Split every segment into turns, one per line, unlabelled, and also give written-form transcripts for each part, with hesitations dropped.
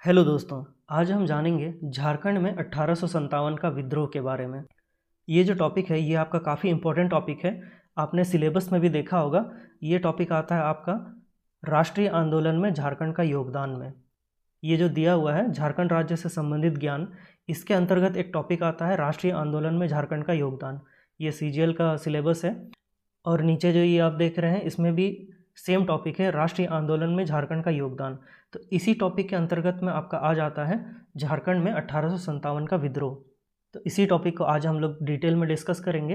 Hello दोस्तों, आज हम जानेंगे झारखंड में 1857 का विद्रोह के बारे में। ये जो टॉपिक है ये आपका काफ़ी इम्पोर्टेंट टॉपिक है। आपने सिलेबस में भी देखा होगा। ये टॉपिक आता है आपका राष्ट्रीय आंदोलन में झारखंड का योगदान में। ये जो दिया हुआ है झारखंड राज्य से संबंधित ज्ञान, इसके अंतर्गत एक टॉपिक आता है राष्ट्रीय आंदोलन में झारखंड का योगदान। ये सीजीएल का सिलेबस है। और नीचे जो ये आप देख रहे हैं इसमें भी सेम टॉपिक है, राष्ट्रीय आंदोलन में झारखंड का योगदान। तो इसी टॉपिक के अंतर्गत में आपका आ जाता है झारखंड में 1857 का विद्रोह। तो इसी टॉपिक को आज हम लोग डिटेल में डिस्कस करेंगे।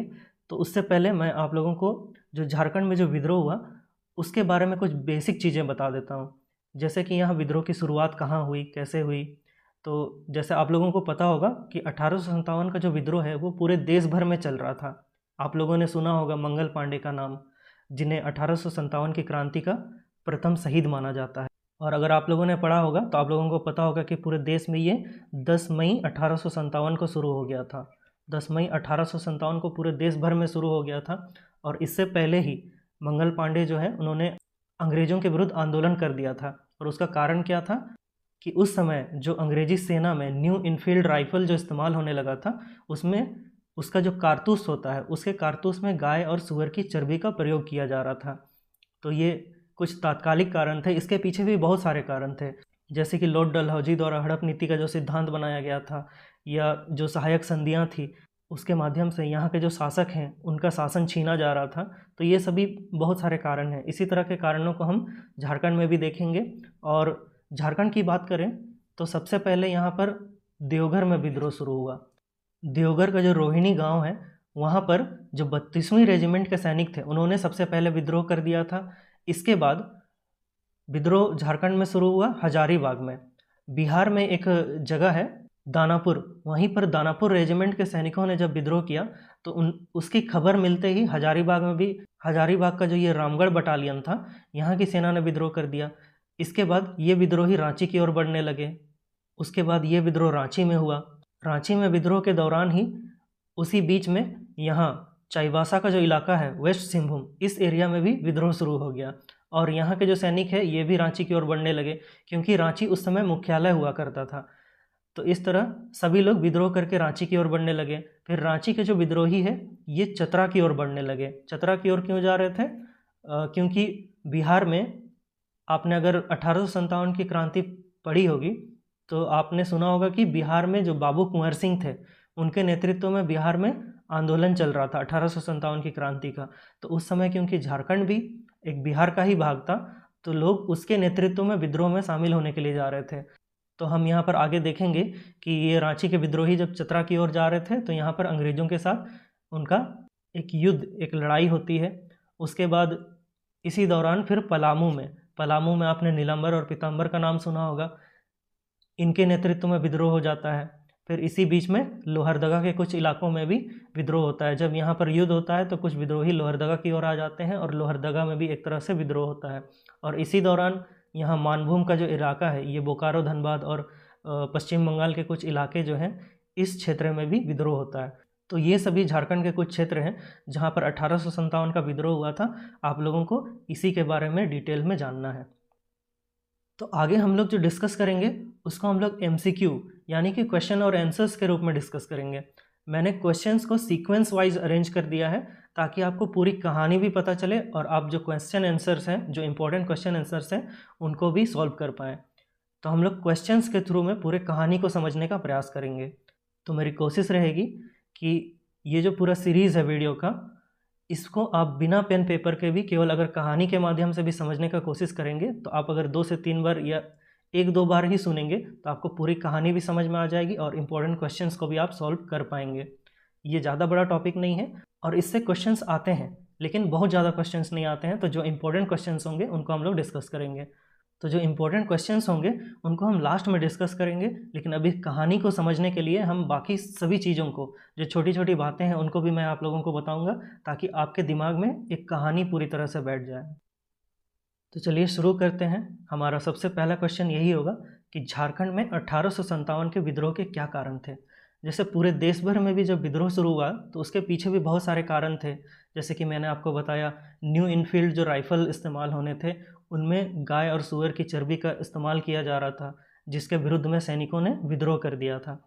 तो उससे पहले मैं आप लोगों को जो झारखंड में जो विद्रोह हुआ उसके बारे में कुछ बेसिक चीज़ें बता देता हूँ। जैसे कि यहाँ विद्रोह की शुरुआत कहाँ हुई, कैसे हुई। तो जैसे आप लोगों को पता होगा कि 1857 का जो विद्रोह है वो पूरे देश भर में चल रहा था। आप लोगों ने सुना होगा मंगल पांडे का नाम, जिन्हें 1857 की क्रांति का प्रथम शहीद माना जाता है। और अगर आप लोगों ने पढ़ा होगा तो आप लोगों को पता होगा कि पूरे देश में ये 10 मई 1857 को शुरू हो गया था। 10 मई 1857 को पूरे देश भर में शुरू हो गया था। और इससे पहले ही मंगल पांडे जो है उन्होंने अंग्रेज़ों के विरुद्ध आंदोलन कर दिया था। और उसका कारण क्या था कि उस समय जो अंग्रेजी सेना में न्यू इनफील्ड राइफल जो इस्तेमाल होने लगा था उसमें उसका जो कारतूस होता है उसके कारतूस में गाय और सूअर की चर्बी का प्रयोग किया जा रहा था। तो ये कुछ तात्कालिक कारण थे। इसके पीछे भी बहुत सारे कारण थे, जैसे कि लॉर्ड डलहौजी द्वारा हड़प नीति का जो सिद्धांत बनाया गया था, या जो सहायक संधियाँ थी उसके माध्यम से यहाँ के जो शासक हैं उनका शासन छीना जा रहा था। तो ये सभी बहुत सारे कारण हैं। इसी तरह के कारणों को हम झारखंड में भी देखेंगे। और झारखंड की बात करें तो सबसे पहले यहाँ पर देवघर में विद्रोह शुरू हुआ। देवघर का जो रोहिणी गांव है वहाँ पर जो 32वीं रेजिमेंट के सैनिक थे उन्होंने सबसे पहले विद्रोह कर दिया था। इसके बाद विद्रोह झारखंड में शुरू हुआ हजारीबाग में। बिहार में एक जगह है दानापुर, वहीं पर दानापुर रेजिमेंट के सैनिकों ने जब विद्रोह किया तो उसकी खबर मिलते ही हजारीबाग में भी, हजारीबाग का जो ये रामगढ़ बटालियन था यहाँ की सेना ने विद्रोह कर दिया। इसके बाद ये विद्रोही रांची की ओर बढ़ने लगे। उसके बाद ये विद्रोह रांची में हुआ। रांची में विद्रोह के दौरान ही उसी बीच में यहाँ चाईबासा का जो इलाका है वेस्ट सिंहभूम, इस एरिया में भी विद्रोह शुरू हो गया। और यहाँ के जो सैनिक है ये भी रांची की ओर बढ़ने लगे, क्योंकि रांची उस समय मुख्यालय हुआ करता था। तो इस तरह सभी लोग विद्रोह करके रांची की ओर बढ़ने लगे। फिर रांची के जो विद्रोही है ये चतरा की ओर बढ़ने लगे। चतरा की ओर क्यों जा रहे थे? क्योंकि बिहार में आपने अगर 1857 की क्रांति पढ़ी होगी तो आपने सुना होगा कि बिहार में जो बाबू कुंवर सिंह थे उनके नेतृत्व में बिहार में आंदोलन चल रहा था 1857 की क्रांति का। तो उस समय क्योंकि झारखंड भी एक बिहार का ही भाग था तो लोग उसके नेतृत्व में विद्रोह में शामिल होने के लिए जा रहे थे। तो हम यहाँ पर आगे देखेंगे कि ये रांची के विद्रोही जब चतरा की ओर जा रहे थे तो यहाँ पर अंग्रेज़ों के साथ उनका एक युद्ध, एक लड़ाई होती है। उसके बाद इसी दौरान फिर पलामू में आपने नीलांबर और पीताम्बर का नाम सुना होगा, इनके नेतृत्व में विद्रोह हो जाता है। फिर इसी बीच में लोहरदगा के कुछ इलाकों में भी विद्रोह होता है। जब यहाँ पर युद्ध होता है तो कुछ विद्रोही लोहरदगा की ओर आ जाते हैं और लोहरदगा में भी एक तरह से विद्रोह होता है। और इसी दौरान यहाँ मानभूम का जो इलाका है, ये बोकारो, धनबाद और पश्चिम बंगाल के कुछ इलाके जो हैं, इस क्षेत्र में भी विद्रोह होता है। तो ये सभी झारखंड के कुछ क्षेत्र हैं जहाँ पर 1857 का विद्रोह हुआ था। आप लोगों को इसी के बारे में डिटेल में जानना है। तो आगे हम लोग जो डिस्कस करेंगे उसको हम लोग MCQ यानी कि क्वेश्चन और आंसर्स के रूप में डिस्कस करेंगे। मैंने क्वेश्चंस को सीक्वेंस वाइज अरेंज कर दिया है ताकि आपको पूरी कहानी भी पता चले और आप जो क्वेश्चन आंसर्स हैं, जो इंपॉर्टेंट क्वेश्चन आंसर्स हैं, उनको भी सॉल्व कर पाएँ। तो हम लोग क्वेश्चंस के थ्रू में पूरे कहानी को समझने का प्रयास करेंगे। तो मेरी कोशिश रहेगी कि ये जो पूरा सीरीज़ है वीडियो का, इसको आप बिना पेन पेपर के भी केवल अगर कहानी के माध्यम से भी समझने का कोशिश करेंगे तो आप अगर 2 से 3 बार या 1-2 बार ही सुनेंगे तो आपको पूरी कहानी भी समझ में आ जाएगी और इम्पोर्टेंट क्वेश्चंस को भी आप सॉल्व कर पाएंगे। ये ज़्यादा बड़ा टॉपिक नहीं है और इससे क्वेश्चंस आते हैं, लेकिन बहुत ज़्यादा क्वेश्चंस नहीं आते हैं। तो जो इंपॉर्टेंट क्वेश्चंस होंगे उनको हम लोग डिस्कस करेंगे। तो जो इंपॉर्टेंट क्वेश्चंस होंगे उनको हम लास्ट में डिस्कस करेंगे, लेकिन अभी कहानी को समझने के लिए हम बाकी सभी चीज़ों को, जो छोटी छोटी बातें हैं, उनको भी मैं आप लोगों को बताऊंगा ताकि आपके दिमाग में एक कहानी पूरी तरह से बैठ जाए। तो चलिए शुरू करते हैं। हमारा सबसे पहला क्वेश्चन यही होगा कि झारखंड में 1857 के विद्रोह के क्या कारण थे। जैसे पूरे देश भर में भी जब विद्रोह शुरू हुआ तो उसके पीछे भी बहुत सारे कारण थे। जैसे कि मैंने आपको बताया, न्यू इनफील्ड जो राइफ़ल इस्तेमाल होने थे उनमें गाय और सूअर की चर्बी का इस्तेमाल किया जा रहा था, जिसके विरुद्ध में सैनिकों ने विद्रोह कर दिया था।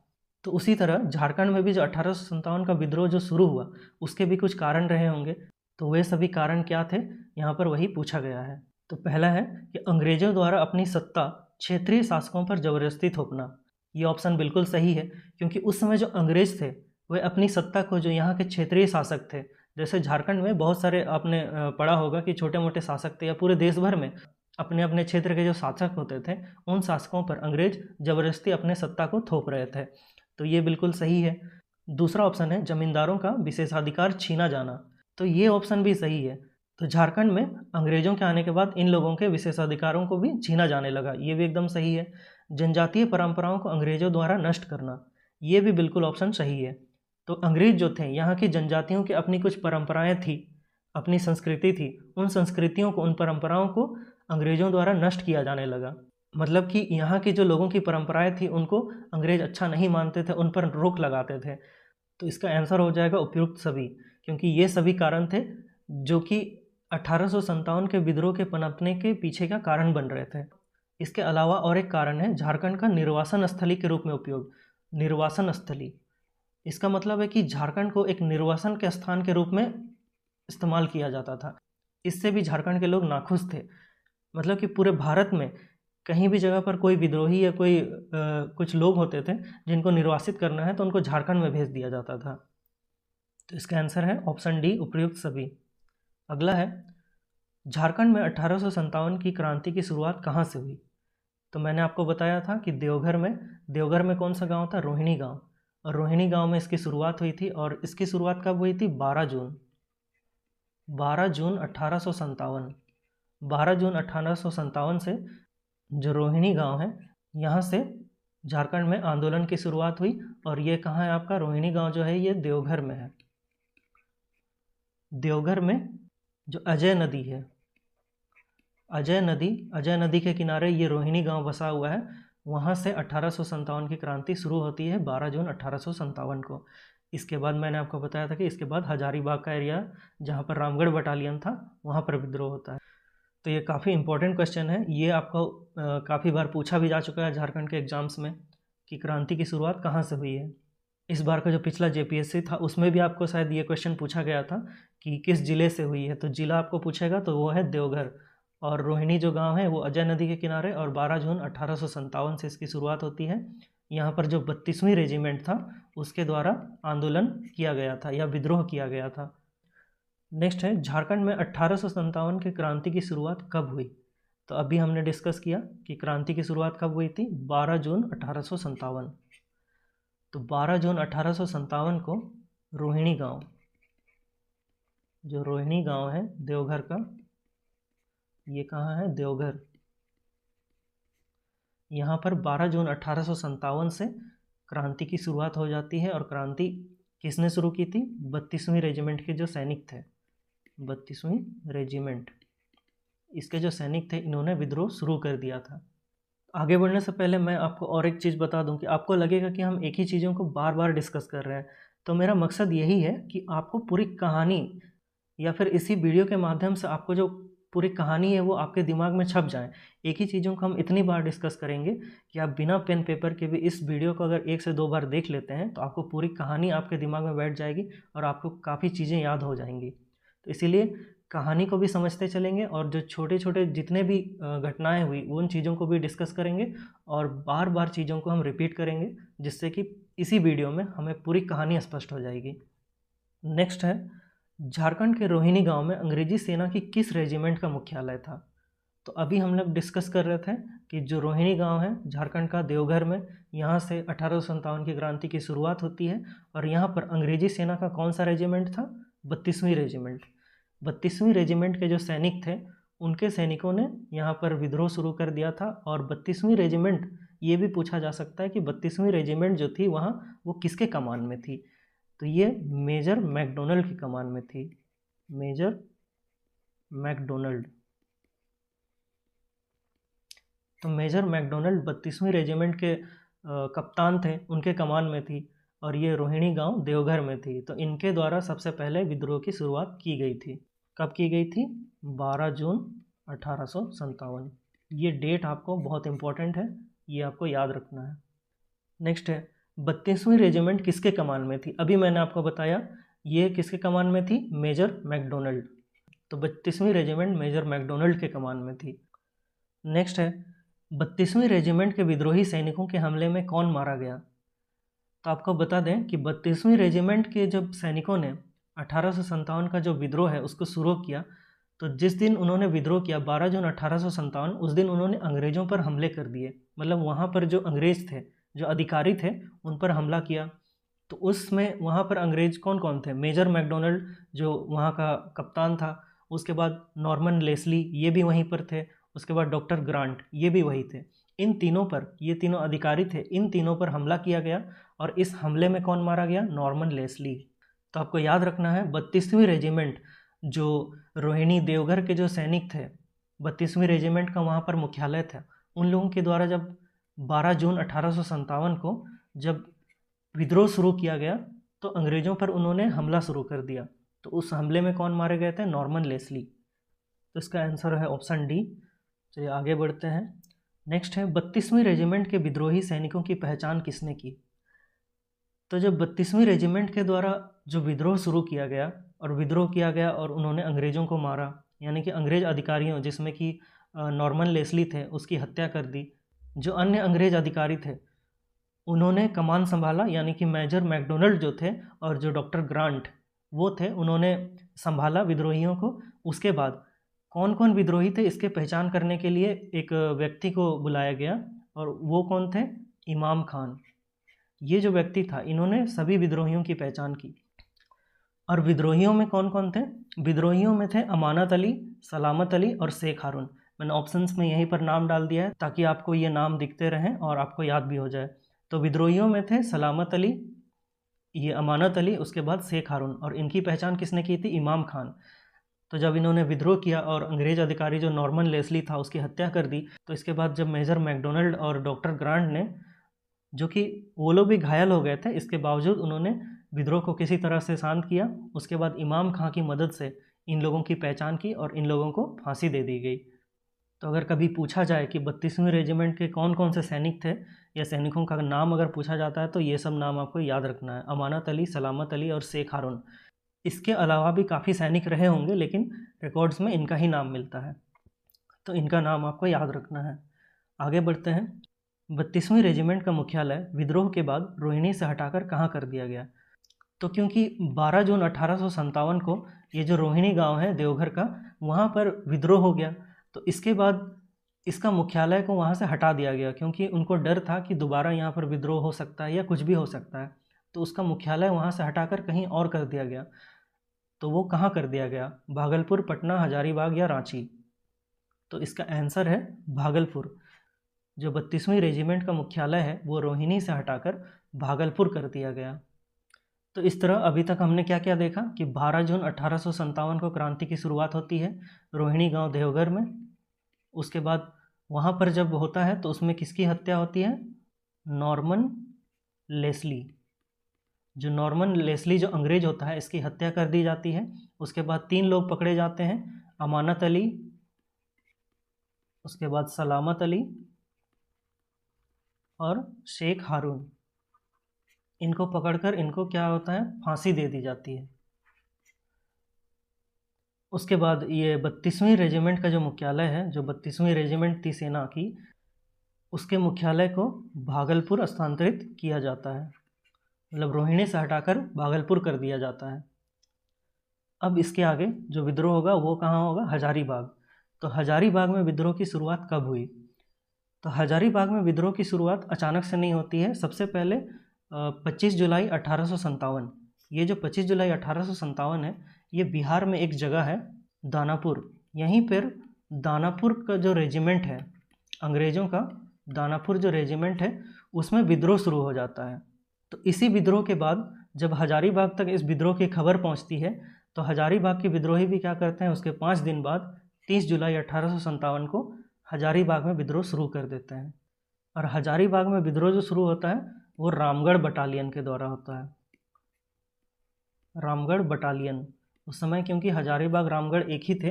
तो उसी तरह झारखंड में भी जो 1857 का विद्रोह जो शुरू हुआ उसके भी कुछ कारण रहे होंगे। तो वे सभी कारण क्या थे, यहाँ पर वही पूछा गया है। तो पहला है कि अंग्रेजों द्वारा अपनी सत्ता क्षेत्रीय शासकों पर जबरदस्ती थोपना। ये ऑप्शन बिल्कुल सही है, क्योंकि उस समय जो अंग्रेज थे वे अपनी सत्ता को, जो यहाँ के क्षेत्रीय शासक थे, जैसे झारखंड में बहुत सारे आपने पढ़ा होगा कि छोटे मोटे शासक थे, या पूरे देश भर में अपने अपने क्षेत्र के जो शासक होते थे उन शासकों पर अंग्रेज जबरदस्ती अपने सत्ता को थोप रहे थे। तो ये बिल्कुल सही है। दूसरा ऑप्शन है जमींदारों का विशेषाधिकार छीना जाना। तो ये ऑप्शन भी सही है। तो झारखंड में अंग्रेजों के आने के बाद इन लोगों के विशेषाधिकारों को भी छीना जाने लगा, ये भी एकदम सही है। जनजातीय परंपराओं को अंग्रेजों द्वारा नष्ट करना, ये भी बिल्कुल ऑप्शन सही है। तो अंग्रेज जो थे, यहाँ की जनजातियों की अपनी कुछ परंपराएं थी, अपनी संस्कृति थी, उन संस्कृतियों को, उन परंपराओं को अंग्रेजों द्वारा नष्ट किया जाने लगा। मतलब कि यहाँ के जो लोगों की परंपराएं थी उनको अंग्रेज अच्छा नहीं मानते थे, उन पर रोक लगाते थे। तो इसका आंसर हो जाएगा उपयुक्त सभी, क्योंकि ये सभी कारण थे जो कि 1857 के विद्रोह के पनपने के पीछे का कारण बन रहे थे। इसके अलावा और एक कारण है झारखंड का निर्वासन स्थली के रूप में उपयोग। निर्वासन स्थली, इसका मतलब है कि झारखंड को एक निर्वासन के स्थान के रूप में इस्तेमाल किया जाता था। इससे भी झारखंड के लोग नाखुश थे। मतलब कि पूरे भारत में कहीं भी जगह पर कोई विद्रोही या कोई कुछ लोग होते थे जिनको निर्वासित करना है तो उनको झारखंड में भेज दिया जाता था। तो इसका आंसर है ऑप्शन डी, उपयुक्त सभी। अगला है झारखंड में 1857 की क्रांति की शुरुआत कहाँ से हुई। तो मैंने आपको बताया था कि देवघर में कौन सा गांव था, रोहिणी गांव। और रोहिणी गांव में इसकी शुरुआत हुई थी। और इसकी शुरुआत कब हुई थी, 12 जून 1857। 12 जून 1857 से जो रोहिणी गांव है यहाँ से झारखंड में आंदोलन की शुरुआत हुई। और ये कहाँ है आपका, रोहिणी गांव जो है ये देवघर में है। देवघर में जो अजय नदी है, अजय नदी के किनारे ये रोहिणी गांव बसा हुआ है। वहाँ से 1857 की क्रांति शुरू होती है 12 जून 1857 को। इसके बाद मैंने आपको बताया था कि इसके बाद हजारीबाग का एरिया, जहाँ पर रामगढ़ बटालियन था, वहाँ पर विद्रोह होता है। तो ये काफ़ी इंपॉर्टेंट क्वेश्चन है। ये आपको काफ़ी बार पूछा भी जा चुका है झारखंड के एग्जाम्स में कि क्रांति की शुरुआत कहाँ से हुई है। इस बार का जो पिछला जेपीएससी था उसमें भी आपको शायद ये क्वेश्चन पूछा गया था कि किस ज़िले से हुई है। तो ज़िला आपको पूछेगा तो वो है देवघर। और रोहिणी जो गांव है वो अजय नदी के किनारे, और 12 जून 1857 से इसकी शुरुआत होती है। यहाँ पर जो 32वीं रेजिमेंट था उसके द्वारा आंदोलन किया गया था या विद्रोह किया गया था। नेक्स्ट है झारखंड में 1857 की क्रांति की शुरुआत कब हुई। तो अभी हमने डिस्कस किया कि क्रांति की शुरुआत कब हुई थी, 12 जून 1857। तो 12 जून 1857 को रोहिणी गांव, जो रोहिणी गांव है देवघर का, ये कहाँ है, देवघर। यहाँ पर 12 जून 1857 से क्रांति की शुरुआत हो जाती है। और क्रांति किसने शुरू की थी, 32वीं रेजिमेंट के जो सैनिक थे, 32वीं रेजिमेंट, इसके जो सैनिक थे, इन्होंने विद्रोह शुरू कर दिया था। आगे बढ़ने से पहले मैं आपको और एक चीज़ बता दूं कि आपको लगेगा कि हम एक ही चीज़ों को बार बार डिस्कस कर रहे हैं। तो मेरा मकसद यही है कि आपको पूरी कहानी, या फिर इसी वीडियो के माध्यम से आपको जो पूरी कहानी है वो आपके दिमाग में छप जाए। एक ही चीज़ों को हम इतनी बार डिस्कस करेंगे कि आप बिना पेन पेपर के भी इस वीडियो को अगर 1 से 2 बार देख लेते हैं तो आपको पूरी कहानी आपके दिमाग में बैठ जाएगी और आपको काफ़ी चीज़ें याद हो जाएंगी। तो इसीलिए कहानी को भी समझते चलेंगे, और जो छोटे छोटे जितने भी घटनाएं हुई उन चीज़ों को भी डिस्कस करेंगे, और बार बार चीज़ों को हम रिपीट करेंगे, जिससे कि इसी वीडियो में हमें पूरी कहानी स्पष्ट हो जाएगी। नेक्स्ट है झारखंड के रोहिणी गांव में अंग्रेजी सेना की किस रेजिमेंट का मुख्यालय था। तो अभी हम लोग डिस्कस कर रहे थे कि जो रोहिणी गांव है झारखंड का देवघर में, यहाँ से 1857 की क्रांति की शुरुआत होती है। और यहाँ पर अंग्रेजी सेना का कौन सा रेजिमेंट था, 32वीं रेजिमेंट। 32वीं रेजिमेंट के जो सैनिक थे उनके सैनिकों ने यहाँ पर विद्रोह शुरू कर दिया था। और 32वीं रेजिमेंट, ये भी पूछा जा सकता है कि 32वीं रेजिमेंट जो थी वहाँ वो किसके कमान में थी। तो ये मेजर मैकडोनल्ड की कमान में थी, मेजर मैकडोनल्ड। तो मेजर मैकडोनल्ड 32वीं रेजिमेंट के कप्तान थे, उनके कमान में थी। और ये रोहिणी गांव देवघर में थी। तो इनके द्वारा सबसे पहले विद्रोह की शुरुआत की गई थी। कब की गई थी, 12 जून 1857। ये डेट आपको बहुत इम्पोर्टेंट है, ये आपको याद रखना है। नेक्स्ट है 32वीं रेजिमेंट किसके कमान में थी? अभी मैंने आपको बताया ये किसके कमान में थी? Major McDonald. तो 32वीं रेजिमेंट मेजर मैकडोनल्ड के कमान में थी। नेक्स्ट है 32वीं रेजिमेंट के विद्रोही सैनिकों के हमले में कौन मारा गया? तो आपको बता दें कि 32वीं रेजिमेंट के जब सैनिकों ने 1857 का जो विद्रोह है उसको शुरू किया, तो जिस दिन उन्होंने विद्रोह किया 12 जून 1857, उस दिन उन्होंने अंग्रेज़ों पर हमले कर दिए। मतलब वहाँ पर जो अंग्रेज़ थे, जो अधिकारी थे, उन पर हमला किया। तो उसमें वहाँ पर अंग्रेज़ कौन कौन थे? मेजर मैकडोनल्ड जो वहाँ का कप्तान था, उसके बाद नॉर्मन लेस्ली ये भी वहीं पर थे, उसके बाद डॉक्टर ग्रांट ये भी वही थे। इन तीनों पर, ये तीनों अधिकारी थे, इन तीनों पर हमला किया गया और इस हमले में कौन मारा गया? Norman Leslie. तो आपको याद रखना है 32वीं रेजिमेंट जो रोहिणी देवघर के जो सैनिक थे, 32वीं रेजिमेंट का वहाँ पर मुख्यालय था, उन लोगों के द्वारा जब 12 जून 1857 को जब विद्रोह शुरू किया गया तो अंग्रेज़ों पर उन्होंने हमला शुरू कर दिया। तो उस हमले में कौन मारे गए थे? Norman Leslie. तो इसका आंसर है ऑप्शन डी। चलिए आगे बढ़ते हैं। नेक्स्ट है 32वीं रेजिमेंट के विद्रोही सैनिकों की पहचान किसने की? तो जब 32वीं रेजिमेंट के द्वारा जो विद्रोह शुरू किया गया और उन्होंने अंग्रेज़ों को मारा, यानी कि अंग्रेज़ अधिकारियों जिसमें कि नॉर्मन लेस्ली थे उसकी हत्या कर दी। जो अन्य अंग्रेज़ अधिकारी थे उन्होंने कमान संभाला, यानी कि मेजर मैकडोनल्ड जो थे और जो डॉक्टर ग्रांट वो थे, उन्होंने संभाला विद्रोहियों को। उसके बाद कौन कौन विद्रोही थे इसके पहचान करने के लिए एक व्यक्ति को बुलाया गया, और वो कौन थे? इमाम खान। ये जो व्यक्ति था इन्होंने सभी विद्रोहियों की पहचान की। और विद्रोहियों में कौन कौन थे? विद्रोहियों में थे अमानत अली, सलामत अली और शेख हारून। मैंने ऑप्शंस में यहीं पर नाम डाल दिया है ताकि आपको ये नाम दिखते रहें और आपको याद भी हो जाए। तो विद्रोहियों में थे सलामत अली, ये अमानत अली, उसके बाद शेख हारून, और इनकी पहचान किसने की थी? इमाम खान। तो जब इन्होंने विद्रोह किया और अंग्रेज़ अधिकारी जो नॉर्मन लेस्ली था उसकी हत्या कर दी, तो इसके बाद जब मेजर मैकडोनल्ड और डॉक्टर ग्रांट ने, जो कि वो लोग भी घायल हो गए थे, इसके बावजूद उन्होंने विद्रोह को किसी तरह से शांत किया। उसके बाद इमाम खां की मदद से इन लोगों की पहचान की और इन लोगों को फांसी दे दी गई। तो अगर कभी पूछा जाए कि 32वीं रेजिमेंट के कौन कौन से सैनिक थे या सैनिकों का नाम अगर पूछा जाता है तो ये सब नाम आपको याद रखना है: अमानत अली, सलामत अली और शेख हारून। इसके अलावा भी काफ़ी सैनिक रहे होंगे लेकिन रिकॉर्ड्स में इनका ही नाम मिलता है, तो इनका नाम आपको याद रखना है। आगे बढ़ते हैं। 32वीं रेजिमेंट का मुख्यालय विद्रोह के बाद रोहिणी से हटाकर कहाँ कर दिया गया? तो क्योंकि 12 जून 1857 को ये जो रोहिणी गांव है देवघर का, वहाँ पर विद्रोह हो गया, तो इसके बाद इसका मुख्यालय को वहाँ से हटा दिया गया, क्योंकि उनको डर था कि दोबारा यहाँ पर विद्रोह हो सकता है या कुछ भी हो सकता है। तो उसका मुख्यालय वहाँ से हटाकर कहीं और कर दिया गया। तो वो कहाँ कर दिया गया? भागलपुर, पटना, हजारीबाग या रांची? तो इसका आंसर है भागलपुर। जो 32वीं रेजिमेंट का मुख्यालय है वो रोहिणी से हटाकर भागलपुर कर दिया गया। तो इस तरह अभी तक हमने क्या क्या देखा कि 12 जून 1857 को क्रांति की शुरुआत होती है रोहिणी गांव देवघर में। उसके बाद वहाँ पर जब होता है तो उसमें किसकी हत्या होती है? Norman Leslie. जो नॉर्मन लेस्ली जो अंग्रेज होता है इसकी हत्या कर दी जाती है। उसके बाद 3 लोग पकड़े जाते हैं: अमानत अली, उसके बाद सलामत अली और शेख हारून। इनको पकड़कर इनको क्या होता है? फांसी दे दी जाती है। उसके बाद ये 32वीं रेजिमेंट का जो मुख्यालय है, जो 32वीं रेजिमेंट थी सेना की, उसके मुख्यालय को भागलपुर स्थानांतरित किया जाता है। मतलब रोहिणी से हटाकर भागलपुर कर दिया जाता है। अब इसके आगे जो विद्रोह होगा वो कहाँ होगा? हजारीबाग। तो हजारीबाग में विद्रोह की शुरुआत कब हुई? तो हजारीबाग में विद्रोह की शुरुआत अचानक से नहीं होती है। सबसे पहले 25 जुलाई 1857, ये जो 25 जुलाई 1857 है, ये बिहार में एक जगह है दानापुर। यहीं पर दानापुर का जो रेजिमेंट है अंग्रेज़ों का, दानापुर जो रेजिमेंट है उसमें विद्रोह शुरू हो जाता है। तो इसी विद्रोह के बाद जब हजारीबाग तक इस विद्रोह की खबर पहुंचती है तो हजारीबाग के विद्रोही भी क्या करते हैं? उसके 5 दिन बाद 30 जुलाई 1857 को हजारीबाग में विद्रोह शुरू कर देते हैं। और हजारीबाग में विद्रोह जो शुरू होता है वो रामगढ़ बटालियन के द्वारा होता है। रामगढ़ बटालियन उस समय, क्योंकि हजारीबाग रामगढ़ एक ही थे,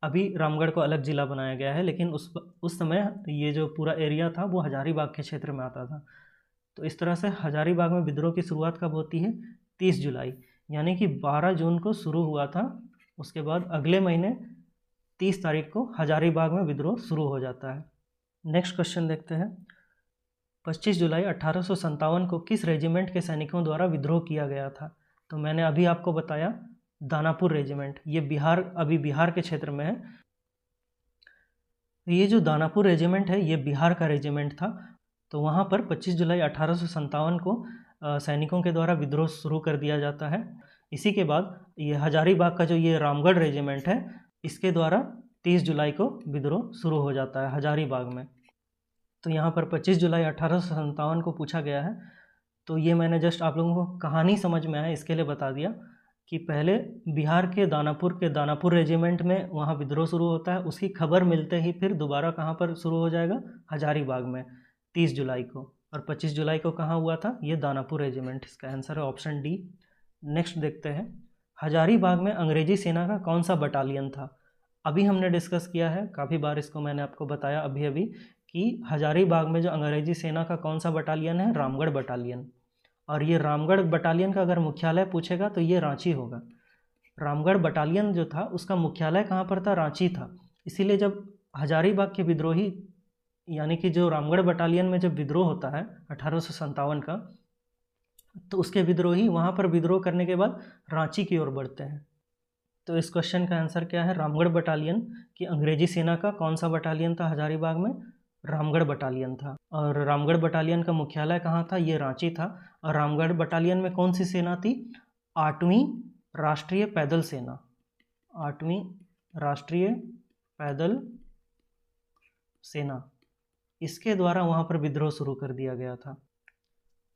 अभी रामगढ़ को अलग ज़िला बनाया गया है, लेकिन उस समय ये जो पूरा एरिया था वो हजारीबाग के क्षेत्र में आता था। तो इस तरह से हजारीबाग में विद्रोह की शुरुआत कब होती है? 30 जुलाई, यानी कि 12 जून को शुरू हुआ था। उसके बाद अगले महीने 30 तारीख को हजारीबाग में विद्रोह शुरू हो जाता है। नेक्स्ट क्वेश्चन देखते हैं। 25 जुलाई 1857 को किस रेजिमेंट के सैनिकों द्वारा विद्रोह किया गया था? तो मैंने अभी आपको बताया दानापुर रेजिमेंट, ये अभी बिहार के क्षेत्र में है। ये जो दानापुर रेजिमेंट है ये बिहार का रेजिमेंट था। तो वहाँ पर 25 जुलाई 1857 को सैनिकों के द्वारा विद्रोह शुरू कर दिया जाता है। इसी के बाद ये हजारीबाग का जो ये रामगढ़ रेजिमेंट है, इसके द्वारा 30 जुलाई को विद्रोह शुरू हो जाता है हजारीबाग में। तो यहाँ पर 25 जुलाई 1857 को पूछा गया है। तो ये मैंने जस्ट आप लोगों को कहानी समझ में आए इसके लिए बता दिया कि पहले बिहार के दानापुर रेजिमेंट में वहाँ विद्रोह शुरू होता है। उसकी खबर मिलते ही फिर दोबारा कहाँ पर शुरू हो जाएगा? हजारीबाग में 30 जुलाई को। और 25 जुलाई को कहाँ हुआ था? ये दानापुर रेजिमेंट। इसका आंसर है ऑप्शन डी। नेक्स्ट देखते हैं, हजारीबाग में अंग्रेजी सेना का कौन सा बटालियन था? अभी हमने डिस्कस किया है, काफ़ी बार इसको मैंने आपको बताया अभी कि हजारीबाग में जो अंग्रेजी सेना का कौन सा बटालियन है? रामगढ़ बटालियन। और ये रामगढ़ बटालियन का अगर मुख्यालय पूछेगा तो ये रांची होगा। रामगढ़ बटालियन जो था उसका मुख्यालय कहाँ पर था? रांची था। इसीलिए जब हजारीबाग के विद्रोही, यानी कि जो रामगढ़ बटालियन में जब विद्रोह होता है 1857 का, तो उसके विद्रोही वहाँ पर विद्रोह करने के बाद रांची की ओर बढ़ते हैं। तो इस क्वेश्चन का आंसर क्या है? रामगढ़ बटालियन की अंग्रेजी सेना का कौन सा बटालियन था हजारीबाग में? रामगढ़ बटालियन था। और रामगढ़ बटालियन का मुख्यालय कहाँ था? ये रांची था। और रामगढ़ बटालियन में कौन सी सेना थी? 8वीं राष्ट्रीय पैदल सेना। 8वीं राष्ट्रीय पैदल सेना, इसके द्वारा वहाँ पर विद्रोह शुरू कर दिया गया था।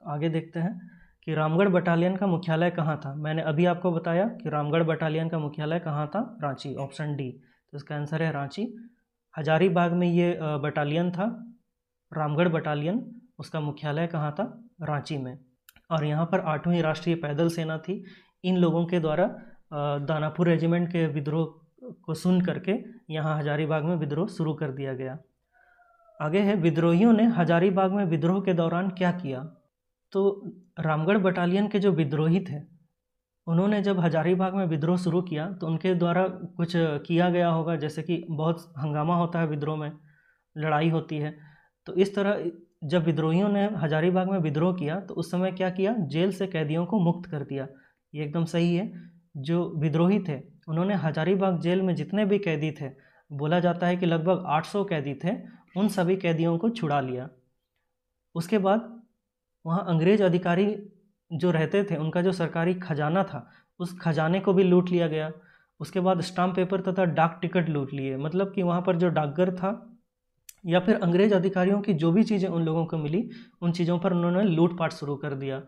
आगे देखते हैं कि रामगढ़ बटालियन का मुख्यालय कहाँ था। मैंने अभी आपको बताया कि रामगढ़ बटालियन का मुख्यालय कहाँ था? Ranchi, option D. तो इसका आंसर है रांची। हजारीबाग में ये बटालियन था रामगढ़ बटालियन, उसका मुख्यालय कहाँ था? रांची में। और यहाँ पर 8वीं राष्ट्रीय पैदल सेना थी। इन लोगों के द्वारा दानापुर रेजिमेंट के विद्रोह को सुन करके यहाँ हजारीबाग में विद्रोह शुरू कर दिया गया। आगे है, विद्रोहियों ने हजारीबाग में विद्रोह के दौरान क्या किया? तो रामगढ़ बटालियन के जो विद्रोही थे, उन्होंने जब हजारीबाग में विद्रोह शुरू किया तो उनके द्वारा कुछ किया गया होगा, जैसे कि बहुत हंगामा होता है विद्रोह में, लड़ाई होती है। तो इस तरह जब विद्रोहियों ने हजारीबाग में विद्रोह किया तो उस समय क्या किया? जेल से कैदियों को मुक्त कर दिया। ये एकदम सही है। जो विद्रोही थे उन्होंने हजारीबाग जेल में जितने भी कैदी थे, बोला जाता है कि लगभग 800 कैदी थे, उन सभी कैदियों को छुड़ा लिया। उसके बाद वहाँ अंग्रेज अधिकारी जो रहते थे, उनका जो सरकारी खजाना था, उस खजाने को भी लूट लिया गया। उसके बाद स्टाम्प पेपर तथा डाक टिकट लूट लिए। मतलब कि वहाँ पर जो डाकघर था या फिर अंग्रेज अधिकारियों की जो भी चीज़ें उन लोगों को मिली, उन चीज़ों पर उन्होंने लूटपाट शुरू कर दिया।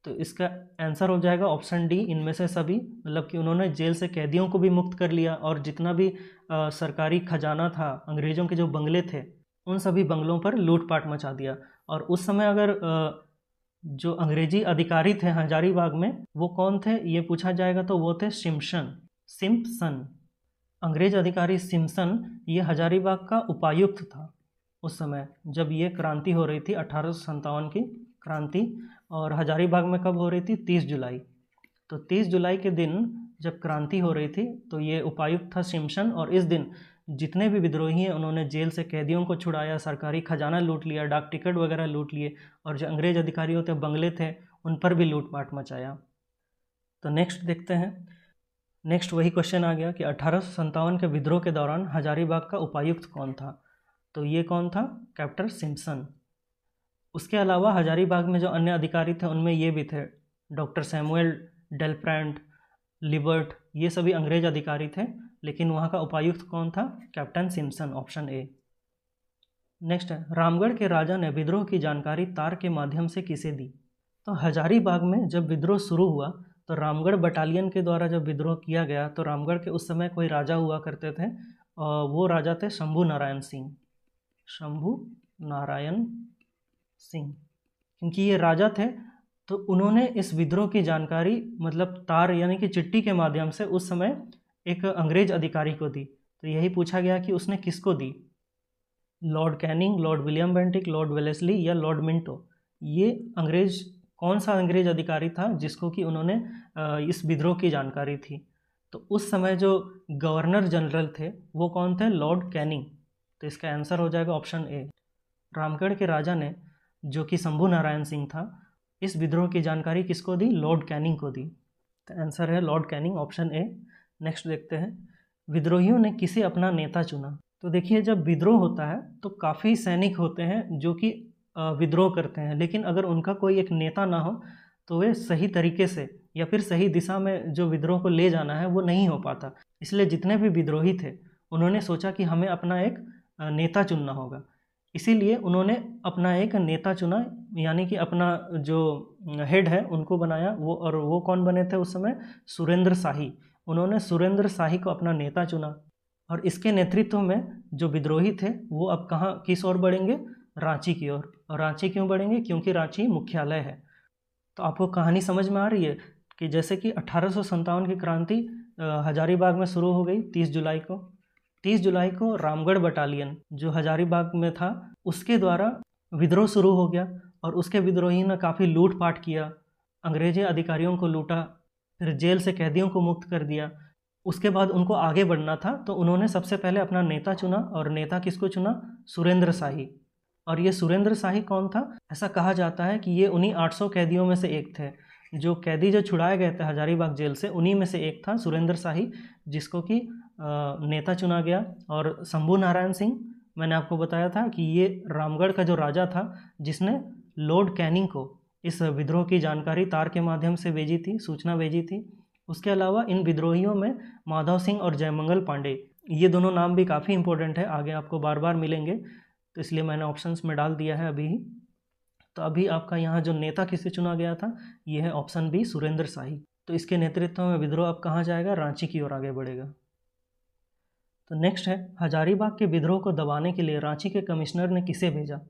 तो इसका आंसर हो जाएगा ऑप्शन डी, इनमें से सभी। मतलब कि उन्होंने जेल से कैदियों को भी मुक्त कर लिया और जितना भी सरकारी खजाना था, अंग्रेज़ों के जो बंगले थे, उन सभी बंगलों पर लूटपाट मचा दिया। और उस समय अगर जो अंग्रेजी अधिकारी थे हजारीबाग में, वो कौन थे ये पूछा जाएगा तो वो थे सिम्पसन। अंग्रेज अधिकारी सिम्पसन ये हजारीबाग का उपायुक्त था उस समय जब ये क्रांति हो रही थी, 1857 की क्रांति। और हजारीबाग में कब हो रही थी? 30 जुलाई। तो 30 जुलाई के दिन जब क्रांति हो रही थी तो ये उपायुक्त था सिम्पसन। और इस दिन जितने भी विद्रोही हैं उन्होंने जेल से कैदियों को छुड़ाया, सरकारी खजाना लूट लिया, डाक टिकट वगैरह लूट लिए, और जो अंग्रेज अधिकारी होते बंगले थे उन पर भी लूटपाट मचाया। तो नेक्स्ट देखते हैं। नेक्स्ट वही क्वेश्चन आ गया कि 1857 के विद्रोह के दौरान हजारीबाग का उपायुक्त कौन था? तो ये कौन था? Captain Simpson. उसके अलावा हजारीबाग में जो अन्य अधिकारी थे उनमें ये भी थे, डॉक्टर सैमुअल डेलप्रेंट, लिबर्ट, ये सभी अंग्रेज अधिकारी थे। लेकिन वहाँ का उपायुक्त कौन था? Captain Simpson, option A. Next है, रामगढ़ के राजा ने विद्रोह की जानकारी तार के माध्यम से किसे दी? तो हजारीबाग में जब विद्रोह शुरू हुआ तो रामगढ़ बटालियन के द्वारा जब विद्रोह किया गया तो रामगढ़ के उस समय कोई राजा हुआ करते थे, और वो राजा थे शंभू नारायण सिंह। क्योंकि ये राजा थे तो उन्होंने इस विद्रोह की जानकारी मतलब तार यानी कि चिट्ठी के माध्यम से उस समय एक अंग्रेज अधिकारी को दी, तो यही पूछा गया कि उसने किसको दी, Lord Canning, Lord William Bentinck, Lord Wellesley या लॉर्ड मिंटो। ये अंग्रेज, कौन सा अंग्रेज अधिकारी था जिसको कि उन्होंने इस विद्रोह की जानकारी थी। तो उस समय जो गवर्नर जनरल थे वो कौन थे, लॉर्ड कैनिंग। तो इसका आंसर हो जाएगा ऑप्शन ए। रामगढ़ के राजा ने, जो कि शंभू नारायण सिंह था, इस विद्रोह की जानकारी किसको दी, लॉर्ड कैनिंग को दी। तो आंसर है Lord Canning, option A. Next देखते हैं, विद्रोहियों ने किसे अपना नेता चुना। तो देखिए, जब विद्रोह होता है तो काफ़ी सैनिक होते हैं जो कि विद्रोह करते हैं, लेकिन अगर उनका कोई एक नेता ना हो तो वे सही तरीके से या फिर सही दिशा में जो विद्रोह को ले जाना है वो नहीं हो पाता। इसलिए जितने भी विद्रोही थे उन्होंने सोचा कि हमें अपना एक नेता चुनना होगा। इसीलिए उन्होंने अपना एक नेता चुना, यानी कि अपना जो हेड है उनको बनाया। और वो कौन बने थे उस समय, सुरेंद्र शाही। उन्होंने सुरेंद्र शाही को अपना नेता चुना और इसके नेतृत्व में जो विद्रोही थे वो अब कहाँ, किस ओर बढ़ेंगे, रांची की ओर। और रांची क्यों बढ़ेंगे, क्योंकि रांची मुख्यालय है। तो आपको कहानी समझ में आ रही है कि जैसे कि 1857 की क्रांति हजारीबाग में शुरू हो गई 30 जुलाई को। 30 जुलाई को रामगढ़ बटालियन जो हजारीबाग में था उसके द्वारा विद्रोह शुरू हो गया और उसके विद्रोहियों ने काफ़ी लूटपाट किया, अंग्रेजी अधिकारियों को लूटा, फिर जेल से कैदियों को मुक्त कर दिया। उसके बाद उनको आगे बढ़ना था तो उन्होंने सबसे पहले अपना नेता चुना और नेता किसको चुना, सुरेंद्र शाही। और ये सुरेंद्र शाही कौन था, ऐसा कहा जाता है कि ये उन्हीं 800 कैदियों में से एक थे। जो कैदी जो छुड़ाए गए थे हजारीबाग जेल से, उन्हीं में से एक था सुरेंद्र शाही, जिसको कि नेता चुना गया। और शंभू नारायण सिंह, मैंने आपको बताया था कि ये रामगढ़ का जो राजा था जिसने लॉर्ड कैनिंग को इस विद्रोह की जानकारी तार के माध्यम से भेजी थी, सूचना भेजी थी। उसके अलावा इन विद्रोहियों में माधव सिंह और जयमंगल पांडे, ये दोनों नाम भी काफ़ी इंपॉर्टेंट है, आगे आपको बार बार मिलेंगे, तो इसलिए मैंने ऑप्शंस में डाल दिया है अभी ही। तो अभी आपका यहाँ जो नेता किसे चुना गया था, ये है ऑप्शन बी, सुरेंद्र शाही। तो इसके नेतृत्व में विद्रोह अब कहाँ जाएगा, रांची की ओर आगे बढ़ेगा। तो नेक्स्ट है, हजारीबाग के विद्रोह को दबाने के लिए रांची के कमिश्नर ने किसे भेजा।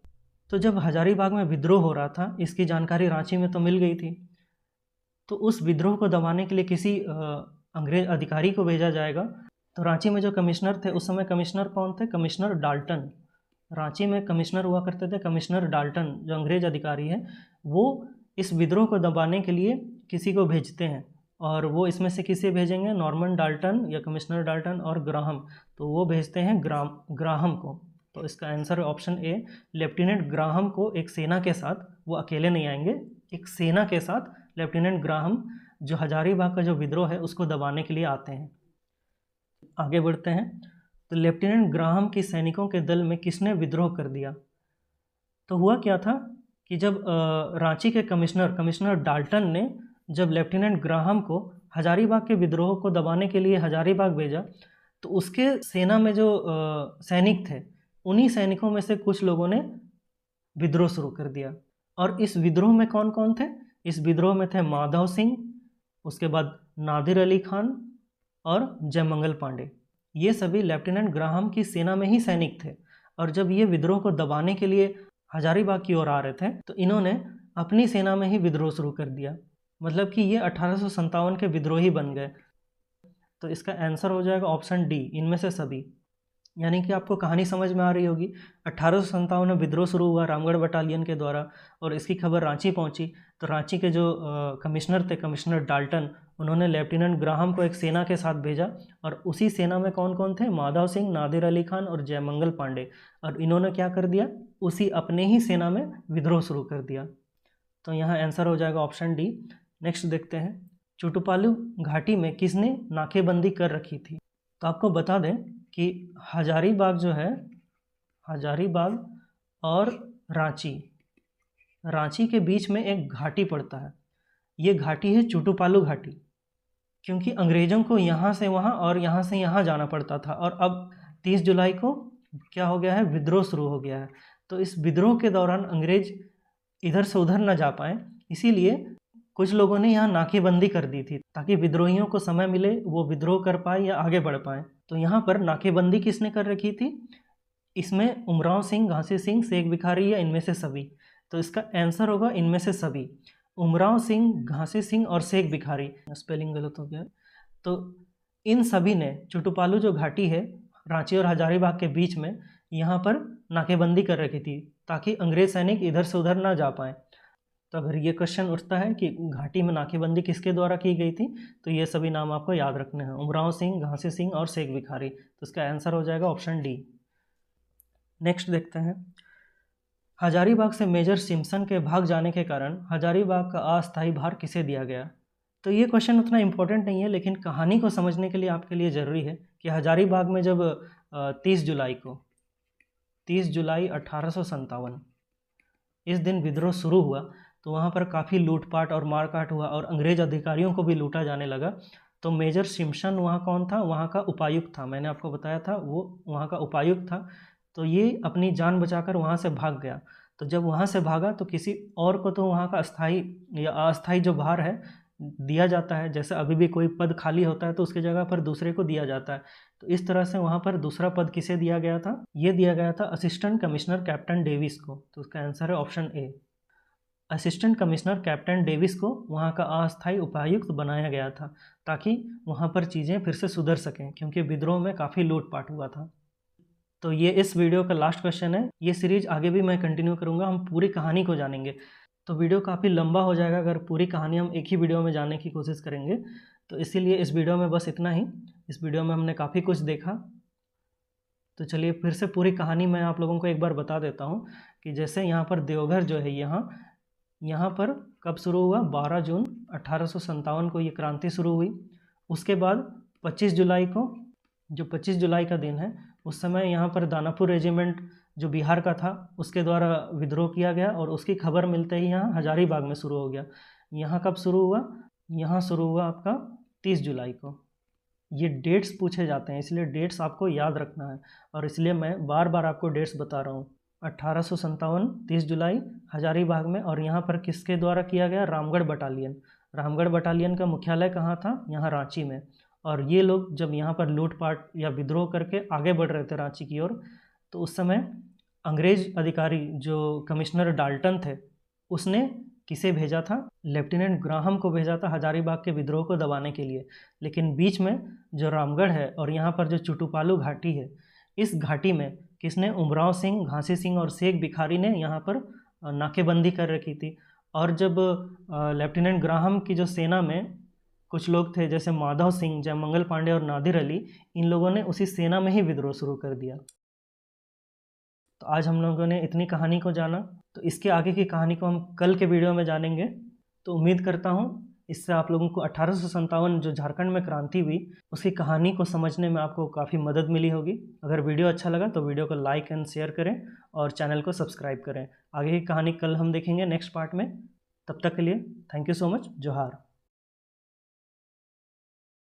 तो जब हजारीबाग में विद्रोह हो रहा था, इसकी जानकारी रांची में तो मिल गई थी, तो उस विद्रोह को दबाने के लिए किसी अंग्रेज अधिकारी को भेजा जाएगा। तो रांची में जो कमिश्नर थे उस समय, कमिश्नर कौन थे, कमिश्नर डाल्टन। रांची में कमिश्नर हुआ करते थे कमिश्नर डाल्टन, जो अंग्रेज अधिकारी हैं। वो इस विद्रोह को दबाने के लिए किसी को भेजते हैं और वो इसमें से किसे भेजेंगे, नॉर्मन डाल्टन या कमिश्नर डाल्टन और ग्राहम। तो वो भेजते हैं ग्राहम को। तो इसका आंसर है ऑप्शन ए, लेफ्टिनेंट ग्राहम को एक सेना के साथ, वो अकेले नहीं आएंगे, एक सेना के साथ लेफ्टिनेंट ग्राहम जो हजारीबाग का जो विद्रोह है उसको दबाने के लिए आते हैं। आगे बढ़ते हैं। तो लेफ्टिनेंट ग्राहम के सैनिकों के दल में किसने विद्रोह कर दिया। तो हुआ क्या था कि जब रांची के कमिश्नर डाल्टन ने जब लेफ्टिनेंट ग्राहम को हजारीबाग के विद्रोह को दबाने के लिए हजारीबाग भेजा, तो उसके सेना में जो सैनिक थे, उन्हीं सैनिकों में से कुछ लोगों ने विद्रोह शुरू कर दिया। और इस विद्रोह में कौन कौन थे, इस विद्रोह में थे माधव सिंह, उसके बाद नादिर अली खान और जयमंगल पांडे। ये सभी लेफ्टिनेंट ग्राहम की सेना में ही सैनिक थे। और जब ये विद्रोह को दबाने के लिए हजारीबाग की ओर आ रहे थे तो इन्होंने अपनी सेना में ही विद्रोह शुरू कर दिया। मतलब कि ये 1857 के विद्रोही बन गए। तो इसका आंसर हो जाएगा ऑप्शन डी, इनमें से सभी। यानी कि आपको कहानी समझ में आ रही होगी। 1857 में विद्रोह शुरू हुआ रामगढ़ बटालियन के द्वारा और इसकी खबर रांची पहुंची। तो रांची के जो कमिश्नर थे, कमिश्नर डाल्टन, उन्होंने लेफ्टिनेंट ग्राहम को एक सेना के साथ भेजा। और उसी सेना में कौन कौन थे, माधव सिंह, नादिर अली खान और जयमंगल पांडे। और इन्होंने क्या कर दिया, उसी अपने ही सेना में विद्रोह शुरू कर दिया। तो यहाँ आंसर हो जाएगा ऑप्शन डी। नेक्स्ट देखते हैं, चुटुपालू घाटी में किसने नाकेबंदी कर रखी थी। तो आपको बता दें कि हजारीबाग जो है, हजारीबाग और रांची के बीच में एक घाटी पड़ता है। ये घाटी है चुटुपालू घाटी, क्योंकि अंग्रेज़ों को यहाँ से वहाँ और यहाँ से यहाँ जाना पड़ता था। और अब 30 जुलाई को क्या हो गया है, विद्रोह शुरू हो गया है। तो इस विद्रोह के दौरान अंग्रेज इधर से उधर न जा पाए, इसीलिए कुछ लोगों ने यहाँ नाकेबंदी कर दी थी ताकि विद्रोहियों को समय मिले, वो विद्रोह कर पाए या आगे बढ़ पाए। तो यहाँ पर नाकेबंदी किसने कर रखी थी, इसमें उमराव सिंह, घासी सिंह, शेख भिखारी या इनमें से सभी। तो इसका आंसर होगा इनमें से सभी, उमराव सिंह, घासी सिंह और शेख भिखारी। स्पेलिंग गलत हो गया। तो इन सभी ने चुटुपालू जो घाटी है रांची और हजारीबाग के बीच में यहाँ पर नाकेबंदी कर रखी थी ताकि अंग्रेज सैनिक इधर से उधर ना जा पाएँ। तो अगर ये क्वेश्चन उठता है कि घाटी में नाकेबंदी किसके द्वारा की गई थी, तो ये सभी नाम आपको याद रखने हैं, उमराव सिंह, घासी सिंह और शेख भिखारी। तो इसका आंसर हो जाएगा ऑप्शन डी। नेक्स्ट देखते हैं, हजारीबाग से मेजर सिम्पसन के भाग जाने के कारण हजारीबाग का अस्थायी भार किसे दिया गया। तो ये क्वेश्चन उतना इम्पोर्टेंट नहीं है, लेकिन कहानी को समझने के लिए आपके लिए ज़रूरी है कि हजारीबाग में जब 30 जुलाई 1857 इस दिन विद्रोह शुरू हुआ, तो वहाँ पर काफ़ी लूटपाट और मारकाट हुआ और अंग्रेज अधिकारियों को भी लूटा जाने लगा। तो मेजर सिम्पसन वहाँ कौन था, वहाँ का उपायुक्त था, मैंने आपको बताया था वो वहाँ का उपायुक्त था। तो ये अपनी जान बचाकर वहाँ से भाग गया। तो जब वहाँ से भागा तो किसी और को तो वहाँ का स्थायी या अस्थायी जो भार है दिया जाता है, जैसे अभी भी कोई पद खाली होता है तो उसकी जगह पर दूसरे को दिया जाता है। तो इस तरह से वहाँ पर दूसरा पद किसे दिया गया था, ये दिया गया था असिस्टेंट कमिश्नर कैप्टन डेविस को। तो उसका आंसर है option A. Assistant commissioner captain Davis को वहाँ का अस्थायी उपायुक्त बनाया गया था ताकि वहाँ पर चीज़ें फिर से सुधर सकें, क्योंकि विद्रोह में काफ़ी लूटपाट हुआ था। तो ये इस वीडियो का लास्ट क्वेश्चन है। ये सीरीज आगे भी मैं कंटिन्यू करूँगा, हम पूरी कहानी को जानेंगे। तो वीडियो काफ़ी लंबा हो जाएगा अगर पूरी कहानी हम एक ही वीडियो में जानने की कोशिश करेंगे। तो इसीलिए इस वीडियो में बस इतना ही। इस वीडियो में हमने काफ़ी कुछ देखा। तो चलिए फिर से पूरी कहानी मैं आप लोगों को एक बार बता देता हूँ कि जैसे यहाँ पर देवघर जो है, यहाँ पर कब शुरू हुआ, 12 जून 1857 को ये क्रांति शुरू हुई। उसके बाद 25 जुलाई को, जो 25 जुलाई का दिन है, उस समय यहाँ पर दानापुर रेजिमेंट जो बिहार का था उसके द्वारा विद्रोह किया गया और उसकी खबर मिलते ही यहाँ हजारीबाग में शुरू हो गया। यहाँ कब शुरू हुआ, यहाँ शुरू हुआ आपका 30 जुलाई को। ये डेट्स पूछे जाते हैं, इसलिए डेट्स आपको याद रखना है और इसलिए मैं बार बार आपको डेट्स बता रहा हूँ। 1857 30 जुलाई हजारीबाग में। और यहाँ पर किसके द्वारा किया गया, रामगढ़ बटालियन। रामगढ़ बटालियन का मुख्यालय कहाँ था, यहाँ रांची में। और ये लोग जब यहाँ पर लूटपाट या विद्रोह करके आगे बढ़ रहे थे रांची की ओर, तो उस समय अंग्रेज अधिकारी जो कमिश्नर डाल्टन थे, उसने किसे भेजा था, लेफ्टिनेंट ग्राहम को भेजा था हजारीबाग के विद्रोह को दबाने के लिए। लेकिन बीच में जो रामगढ़ है और यहाँ पर जो चुटुपालू घाटी है, इस घाटी में किसने, उमराव सिंह, घासी सिंह और शेख भिखारी ने यहाँ पर नाकेबंदी कर रखी थी। और जब लेफ्टिनेंट ग्राहम की जो सेना में कुछ लोग थे जैसे माधव सिंह, जयमंगल पांडे और नादिर अली, इन लोगों ने उसी सेना में ही विद्रोह शुरू कर दिया। तो आज हम लोगों ने इतनी कहानी को जाना, तो इसके आगे की कहानी को हम कल के वीडियो में जानेंगे। तो उम्मीद करता हूँ इससे आप लोगों को 1857 जो झारखंड में क्रांति हुई उसकी कहानी को समझने में आपको काफ़ी मदद मिली होगी। अगर वीडियो अच्छा लगा तो वीडियो को लाइक एंड शेयर करें और चैनल को सब्सक्राइब करें। आगे की कहानी कल हम देखेंगे नेक्स्ट पार्ट में। तब तक के लिए थैंक यू सो मच। जोहार।